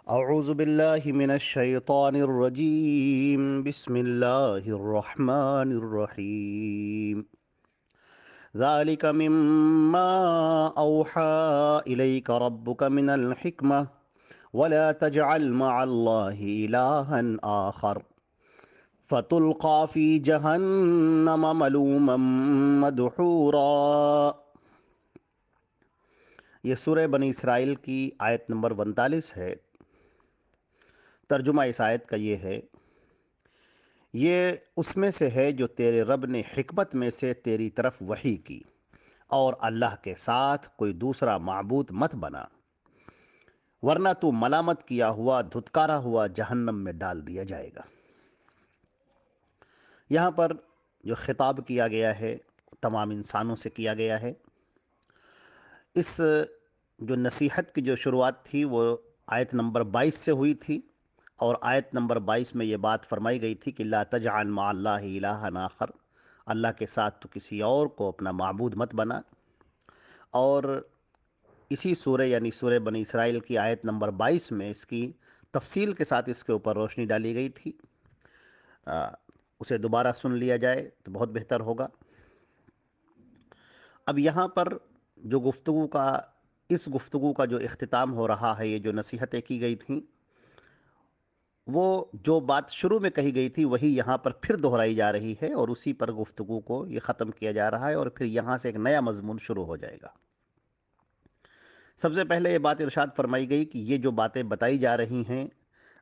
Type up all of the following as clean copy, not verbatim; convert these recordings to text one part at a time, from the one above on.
اعوذ باللہ من الشیطان الرجیم بسم اللہ الرحمن الرحیم ذالک مما اوحى الیک ربک من الحکمہ ولا تجعل مع اللہ الہا آخر فتلقى فی جہنم ملوما مدحورا۔ یہ سورہ بنی اسرائیل کی آیت نمبر 39 ہے۔ ترجمہ اس آیت کا یہ ہے، یہ اس میں سے ہے جو تیرے رب نے حکمت میں سے تیری طرف وحی کی، اور اللہ کے ساتھ کوئی دوسرا معبود مت بنا، ورنہ تو ملامت کیا ہوا دھتکارا ہوا جہنم میں ڈال دیا جائے گا۔ یہاں پر جو خطاب کیا گیا ہے تمام انسانوں سے کیا گیا ہے۔ اس جو نصیحت کی جو شروعات تھی وہ آیت نمبر 22 سے ہوئی تھی، اور آیت نمبر 22 میں یہ بات فرمائی گئی تھی کہ لا تجعل مع اللہ الہا آخر، اللہ کے ساتھ تو کسی اور کو اپنا معبود مت بنا۔ اور اسی سورہ یعنی سورہ بنی اسرائیل کی آیت نمبر 22 میں اس کی تفصیل کے ساتھ اس کے اوپر روشنی ڈالی گئی تھی۔ اسے دوبارہ سن لیا جائے تو بہت بہتر ہوگا۔ اب یہاں پر جو اس گفتگو کا جو اختتام ہو رہا ہے، یہ جو نصیحتیں کی گئی تھیں، وہ جو بات شروع میں کہی گئی تھی وہی یہاں پر پھر دہرائی جا رہی ہے، اور اسی پر گفتگو کو یہ ختم کیا جا رہا ہے، اور پھر یہاں سے ایک نیا مضمون شروع ہو جائے گا۔ سب سے پہلے یہ بات ارشاد فرمائی گئی کہ یہ جو باتیں بتائی جا رہی ہیں،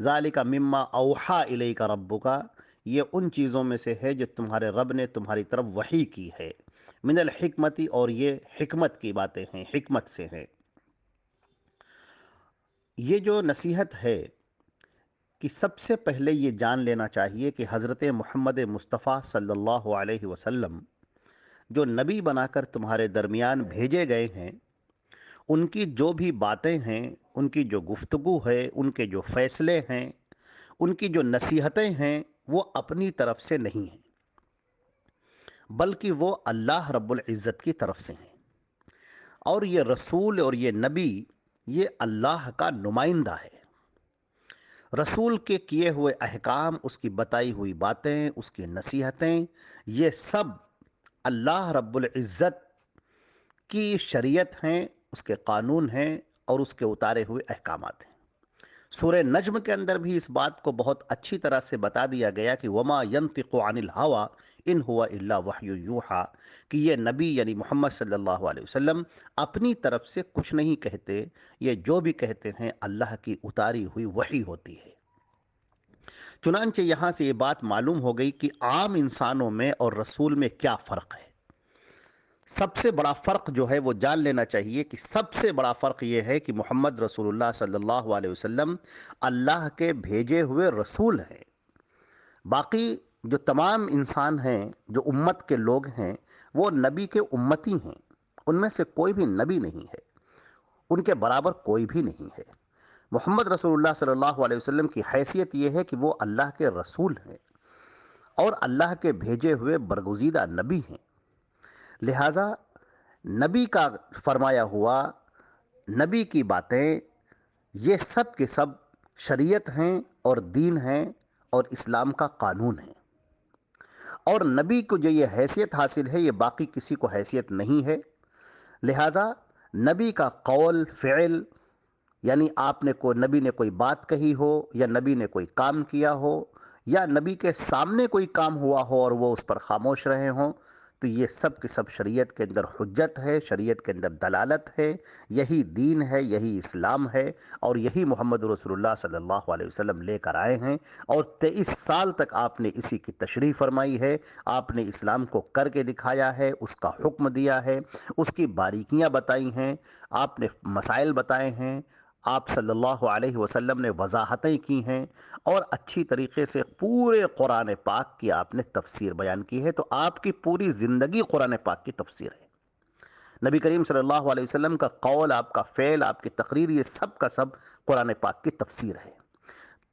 ذالک مما اوحا الیک ربک، یہ ان چیزوں میں سے ہے جو تمہارے رب نے تمہاری طرف وحی کی ہے، من الحکمتی، اور یہ حکمت کی باتیں ہیں، حکمت سے ہیں۔ یہ جو نصیحت ہے کہ سب سے پہلے یہ جان لینا چاہیے کہ حضرت محمد مصطفیٰ صلی اللہ علیہ وسلم جو نبی بنا کر تمہارے درمیان بھیجے گئے ہیں، ان کی جو بھی باتیں ہیں، ان کی جو گفتگو ہے، ان کے جو فیصلے ہیں، ان کی جو نصیحتیں ہیں، وہ اپنی طرف سے نہیں ہیں، بلکہ وہ اللہ رب العزت کی طرف سے ہیں۔ اور یہ رسول اور یہ نبی یہ اللہ کا نمائندہ ہے۔ رسول کے کیے ہوئے احکام، اس کی بتائی ہوئی باتیں، اس کی نصیحتیں، یہ سب اللہ رب العزت کی شریعت ہیں، اس کے قانون ہیں، اور اس کے اتارے ہوئے احکامات ہیں۔ سورہ نجم کے اندر بھی اس بات کو بہت اچھی طرح سے بتا دیا گیا کہ وما ينطق عن الهوى ان هو الا وحی یوحى، کہ یہ نبی یعنی محمد صلی اللہ علیہ وسلم اپنی طرف سے کچھ نہیں کہتے، یہ جو بھی کہتے ہیں اللہ کی اتاری ہوئی وحی ہوتی ہے۔ چنانچہ یہاں سے یہ بات معلوم ہو گئی کہ عام انسانوں میں اور رسول میں کیا فرق ہے۔ سب سے بڑا فرق جو ہے وہ جان لینا چاہیے کہ سب سے بڑا فرق یہ ہے کہ محمد رسول اللہ صلی اللہ علیہ وسلم اللہ کے بھیجے ہوئے رسول ہیں۔ باقی جو تمام انسان ہیں، جو امت کے لوگ ہیں، وہ نبی کے امتی ہیں، ان میں سے کوئی بھی نبی نہیں ہے، ان کے برابر کوئی بھی نہیں ہے۔ محمد رسول اللہ صلی اللہ علیہ وسلم کی حیثیت یہ ہے کہ وہ اللہ کے رسول ہیں اور اللہ کے بھیجے ہوئے برگزیدہ نبی ہیں۔ لہٰذا نبی کا فرمایا ہوا، نبی کی باتیں، یہ سب کے سب شریعت ہیں اور دین ہیں اور اسلام کا قانون ہے، اور نبی کو جو یہ حیثیت حاصل ہے یہ باقی کسی کو حیثیت نہیں ہے۔ لہٰذا نبی کا قول فعل، یعنی نبی نے کوئی بات کہی ہو، یا نبی نے کوئی کام کیا ہو، یا نبی کے سامنے کوئی کام ہوا ہو اور وہ اس پر خاموش رہے ہوں، تو یہ سب کے سب شریعت کے اندر حجت ہے، شریعت کے اندر دلالت ہے، یہی دین ہے، یہی اسلام ہے، اور یہی محمد رسول اللہ صلی اللہ علیہ وسلم لے کر آئے ہیں، اور 23 سال تک آپ نے اسی کی تشریح فرمائی ہے۔ آپ نے اسلام کو کر کے دکھایا ہے، اس کا حکم دیا ہے، اس کی باریکیاں بتائی ہیں، آپ نے مسائل بتائے ہیں، آپ صلی اللہ علیہ وسلم نے وضاحتیں کی ہیں، اور اچھی طریقے سے پورے قرآن پاک کی آپ نے تفسیر بیان کی ہے۔ تو آپ کی پوری زندگی قرآن پاک کی تفسیر ہے۔ نبی کریم صلی اللہ علیہ وسلم کا قول، آپ کا فعل، آپ کی تقریر، یہ سب کا سب قرآن پاک کی تفسیر ہے۔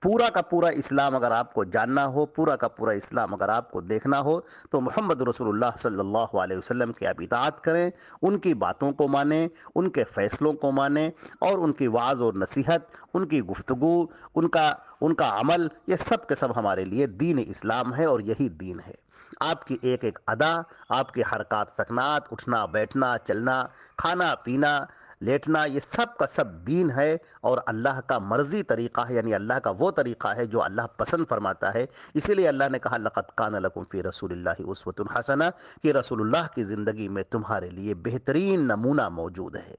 پورا کا پورا اسلام اگر آپ کو جاننا ہو، پورا کا پورا اسلام اگر آپ کو دیکھنا ہو، تو محمد رسول اللہ صلی اللہ علیہ وسلم کی آپ اطاعت کریں، ان کی باتوں کو مانیں، ان کے فیصلوں کو مانیں، اور ان کی وعظ اور نصیحت، ان کی گفتگو، ان کا عمل، یہ سب کے سب ہمارے لیے دین اسلام ہے، اور یہی دین ہے۔ آپ کی ایک ایک ادا، آپ کے حرکات سکنات، اٹھنا بیٹھنا، چلنا، کھانا پینا، لیٹنا، یہ سب کا سب دین ہے، اور اللہ کا مرضی طریقہ ہے، یعنی اللہ کا وہ طریقہ ہے جو اللہ پسند فرماتا ہے۔ اسی لیے اللہ نے کہا لَقَدْ كَانَ لَكُمْ فِي رَسُولِ اللَّهِ أُسْوَةٌ حَسَنَةٌ، کہ رسول اللہ کی زندگی میں تمہارے لیے بہترین نمونہ موجود ہے۔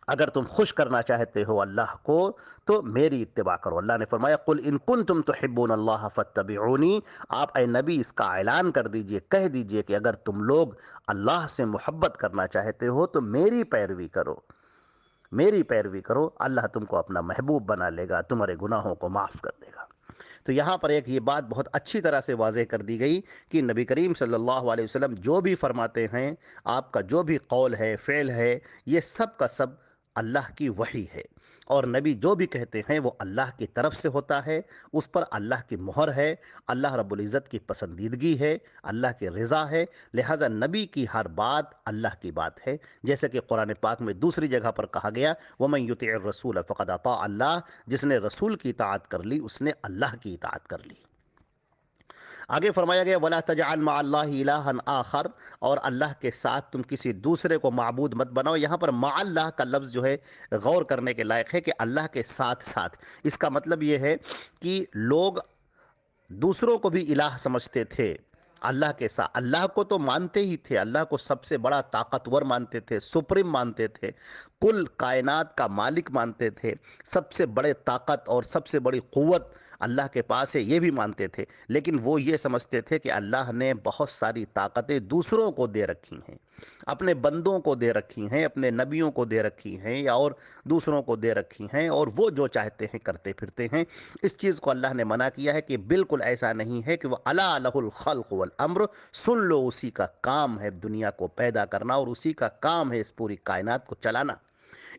اگر تم خوش کرنا چاہتے ہو اللہ کو تو میری اتباع کرو۔ اللہ نے فرمایا قُلْ إِن كُنتُمْ تُحِبُّونَ اللَّهَ فَاتَّبِعُونِي، آپ اے نبی اس کا اعلان کر دیجئے، کہہ دیجئے کہ اگر تم لوگ اللہ سے محبت کرنا چاہتے ہو تو میری پیروی کرو، میری پیروی کرو، اللہ تم کو اپنا محبوب بنا لے گا، تمہارے گناہوں کو معاف کر دے گا۔ تو یہاں پر ایک یہ بات بہت اچھی طرح سے واضح کر دی گئی کہ نبی کریم صلی اللہ علیہ وسلم جو بھی فرماتے ہیں، آپ کا جو بھی قول ہے، فعل ہے، یہ سب کا سب اللہ کی وحی ہے، اور نبی جو بھی کہتے ہیں وہ اللہ کی طرف سے ہوتا ہے، اس پر اللہ کی مہر ہے، اللہ رب العزت کی پسندیدگی ہے، اللہ کی رضا ہے، لہٰذا نبی کی ہر بات اللہ کی بات ہے، جیسے کہ قرآن پاک میں دوسری جگہ پر کہا گیا وَمَن يُطِعِ الرَّسُولَ فَقَدْ أَطَاعَ اللَّهَ، جس نے رسول کی اطاعت کر لی اس نے اللہ کی اطاعت کر لی۔ آگے فرمایا گیا وَلَا تَجْعَلْ مَعَ اللَّهِ إِلَٰهًا آخر، اور اللہ کے ساتھ تم کسی دوسرے کو معبود مت بناؤ۔ یہاں پر مع اللہ کا لفظ جو ہے غور کرنے کے لائق ہے کہ اللہ کے ساتھ ساتھ، اس کا مطلب یہ ہے کہ لوگ دوسروں کو بھی الہ سمجھتے تھے، اللہ کے ساتھ اللہ کو تو مانتے ہی تھے، اللہ کو سب سے بڑا طاقتور مانتے تھے، سپریم مانتے تھے، کل کائنات کا مالک مانتے تھے، سب سے بڑے طاقت اور سب سے بڑی قوت اللہ کے پاس ہے یہ بھی مانتے تھے، لیکن وہ یہ سمجھتے تھے کہ اللہ نے بہت ساری طاقتیں دوسروں کو دے رکھی ہیں، اپنے بندوں کو دے رکھی ہیں، اپنے نبیوں کو دے رکھی ہیں، یا اور دوسروں کو دے رکھی ہیں، اور وہ جو چاہتے ہیں کرتے پھرتے ہیں۔ اس چیز کو اللہ نے منع کیا ہے کہ بالکل ایسا نہیں ہے، کہ وہ الا لہ الخلق والامر، سن لو اسی کا کام ہے دنیا کو پیدا کرنا، اور اسی کا کام ہے اس پوری کائنات کو چلانا۔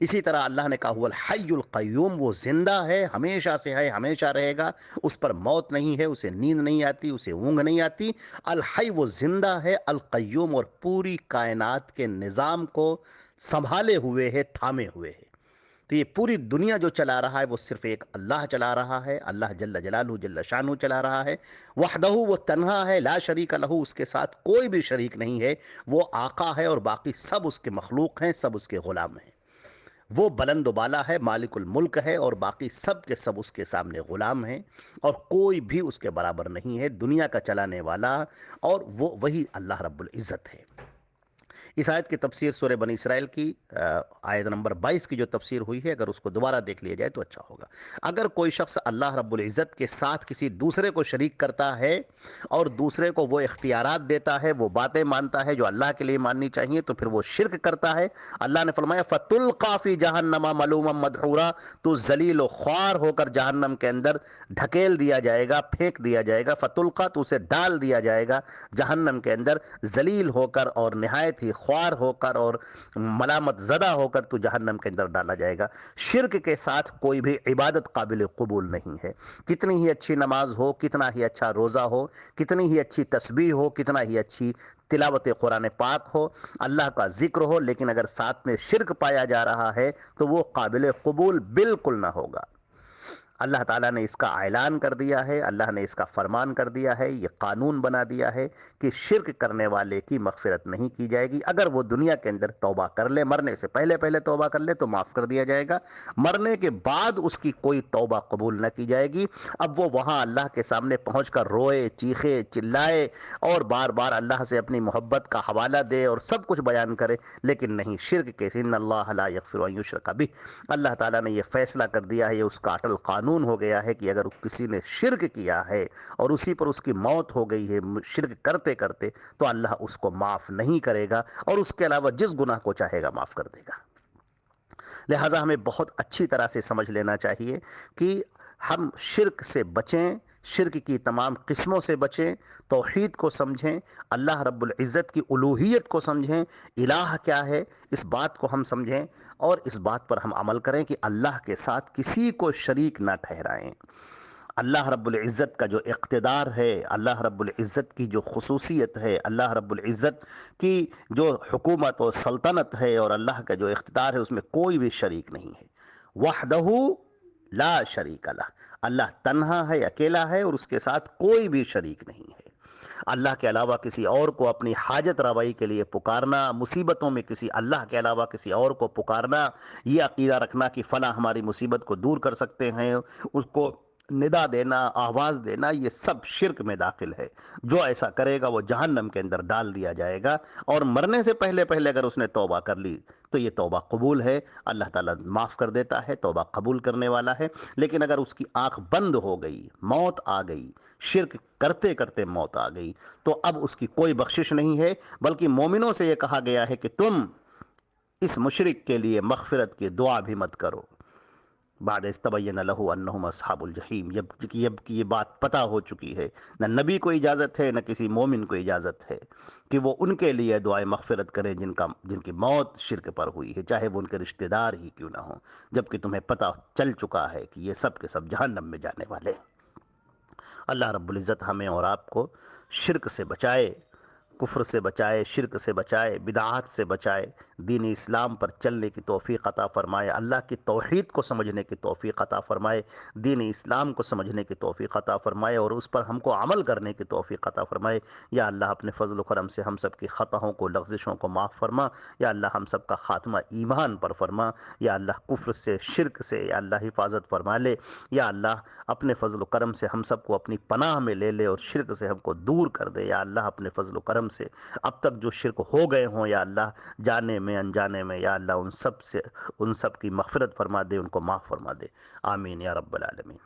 اسی طرح اللہ نے کہا هو الحی القیوم، وہ زندہ ہے، ہمیشہ سے ہے، ہمیشہ رہے گا، اس پر موت نہیں ہے، اسے نیند نہیں آتی، اسے اونگ نہیں آتی۔ الحی، وہ زندہ ہے، القیوم، اور پوری کائنات کے نظام کو سنبھالے ہوئے ہے، تھامے ہوئے ہے۔ تو یہ پوری دنیا جو چلا رہا ہے وہ صرف ایک اللہ چلا رہا ہے، اللہ جل جلالہ جل شانہ چلا رہا ہے، وحدہ، وہ تنہا ہے، لا شریک لہ، اس کے ساتھ کوئی بھی شریک نہیں ہے، وہ آقا ہے، اور باقی سب اس کے مخلوق ہیں، سب اس کے غلام ہیں۔ وہ بلند و بالا ہے، مالک الملک ہے، اور باقی سب کے سب اس کے سامنے غلام ہیں، اور کوئی بھی اس کے برابر نہیں ہے، دنیا کا چلانے والا، اور وہ وہی اللہ رب العزت ہے۔ اس آیت کی تفسیر سورہ بنی اسرائیل کی آیت نمبر 22 کی جو تفسیر ہوئی ہے، اگر اس کو دوبارہ دیکھ لیا جائے تو اچھا ہوگا۔ اگر کوئی شخص اللہ رب العزت کے ساتھ کسی دوسرے کو شریک کرتا ہے، اور دوسرے کو وہ اختیارات دیتا ہے، وہ باتیں مانتا ہے جو اللہ کے لیے ماننی چاہیے، تو پھر وہ شرک کرتا ہے۔ اللہ نے فرمایا فَتُلْقَىٰ فِي جَهَنَّمَ مَلُومًا مَدْحُورًا، تو ذلیل و خوار ہو کر جہنم کے اندر ڈھکیل دیا جائے گا، پھینک دیا جائے گا۔ فَتُلْقَىٰ، تو اسے ڈال دیا جائے گا جہنم کے اندر، ذلیل ہو کر اور نہایت ہی خوار ہو کر اور ملامت زدہ ہو کر تو جہنم کے اندر ڈالا جائے گا۔ شرک کے ساتھ کوئی بھی عبادت قابل قبول نہیں ہے، کتنی ہی اچھی نماز ہو، کتنا ہی اچھا روزہ ہو، کتنی ہی اچھی تسبیح ہو، کتنا ہی اچھی تلاوت قرآن پاک ہو، اللہ کا ذکر ہو، لیکن اگر ساتھ میں شرک پایا جا رہا ہے تو وہ قابل قبول بالکل نہ ہوگا۔ اللہ تعالیٰ نے اس کا اعلان کر دیا ہے، اللہ نے اس کا فرمان کر دیا ہے، یہ قانون بنا دیا ہے کہ شرک کرنے والے کی مغفرت نہیں کی جائے گی۔ اگر وہ دنیا کے اندر توبہ کر لے، مرنے سے پہلے توبہ کر لے تو معاف کر دیا جائے گا، مرنے کے بعد اس کی کوئی توبہ قبول نہ کی جائے گی۔ اب وہ وہاں اللہ کے سامنے پہنچ کر روئے، چیخے، چلائے، اور بار بار اللہ سے اپنی محبت کا حوالہ دے اور سب کچھ بیان کرے، لیکن نہیں، شرک کے ان اللہ لا یغفر ان یشرک بہ، اللہ تعالیٰ نے یہ فیصلہ کر دیا ہے، یہ اس کا اٹل قانون ہو گیا ہے کہ اگر کسی نے شرک کیا ہے اور اسی پر اس کی موت ہو گئی ہے شرک کرتے کرتے، تو اللہ اس کو معاف نہیں کرے گا، اور اس کے علاوہ جس گناہ کو چاہے گا معاف کر دے گا۔ لہٰذا ہمیں بہت اچھی طرح سے سمجھ لینا چاہیے کہ ہم شرک سے بچیں، شرک کی تمام قسموں سے بچیں، توحید کو سمجھیں، اللہ رب العزت کی الوہیت کو سمجھیں، الہ کیا ہے اس بات کو ہم سمجھیں، اور اس بات پر ہم عمل کریں کہ اللہ کے ساتھ کسی کو شریک نہ ٹھہرائیں۔ اللہ رب العزت کا جو اقتدار ہے، اللہ رب العزت کی جو خصوصیت ہے، اللہ رب العزت کی جو حکومت و سلطنت ہے، اور اللہ کا جو اقتدار ہے، اس میں کوئی بھی شریک نہیں ہے۔ وحدہ لا شریک لہ، اللہ تنہا ہے، اکیلا ہے، اور اس کے ساتھ کوئی بھی شریک نہیں ہے۔ اللہ کے علاوہ کسی اور کو اپنی حاجت روائی کے لیے پکارنا، مصیبتوں میں اللہ کے علاوہ کسی اور کو پکارنا، یہ عقیدہ رکھنا کہ فلاں ہماری مصیبت کو دور کر سکتے ہیں، اس کو ندا دینا، آواز دینا، یہ سب شرک میں داخل ہے۔ جو ایسا کرے گا وہ جہنم کے اندر ڈال دیا جائے گا، اور مرنے سے پہلے اگر اس نے توبہ کر لی تو یہ توبہ قبول ہے، اللہ تعالیٰ معاف کر دیتا ہے، توبہ قبول کرنے والا ہے۔ لیکن اگر اس کی آنکھ بند ہو گئی، موت آ گئی، شرک کرتے کرتے موت آ گئی، تو اب اس کی کوئی بخشش نہیں ہے، بلکہ مومنوں سے یہ کہا گیا ہے کہ تم اس مشرک کے لیے مغفرت کی دعا بھی مت کرو۔ بعد استبین لہ انہم اصحاب الجحیم، جب یہ بات پتہ ہو چکی ہے، نہ نبی کو اجازت ہے، نہ کسی مومن کو اجازت ہے کہ وہ ان کے لیے دعائے مغفرت کریں جن کی موت شرک پر ہوئی ہے، چاہے وہ ان کے رشتہ دار ہی کیوں نہ ہوں، جبکہ تمہیں پتہ چل چکا ہے کہ یہ سب کے سب جہنم میں جانے والے ہیں۔ اللہ رب العزت ہمیں اور آپ کو شرک سے بچائے، کفر سے بچائے، شرک سے بچائے، بدعات سے بچائے، دین اسلام پر چلنے کی توفیق عطا فرمائے، اللہ کی توحید کو سمجھنے کی توفیق عطا فرمائے، دین اسلام کو سمجھنے کی توفیق عطا فرمائے، اور اس پر ہم کو عمل کرنے کی توفیق عطا فرمائے۔ یا اللہ اپنے فضل و کرم سے ہم سب کی خطاؤں کو، لغزشوں کو معاف فرما۔ یا اللہ ہم سب کا خاتمہ ایمان پر فرما۔ یا اللہ کفر سے، شرک سے یا اللہ حفاظت فرما لے۔ یا اللہ اپنے فضل و کرم سے ہم سب کو اپنی پناہ میں لے لے، اور شرک سے ہم کو دور کر دے۔ یا اللہ اپنے فضل و کرم سے اب تک جو شرک ہو گئے ہوں، یا اللہ جانے میں انجانے میں، یا اللہ ان سب کی مغفرت فرما دے، ان کو معاف فرما دے۔ آمین یا رب العالمین۔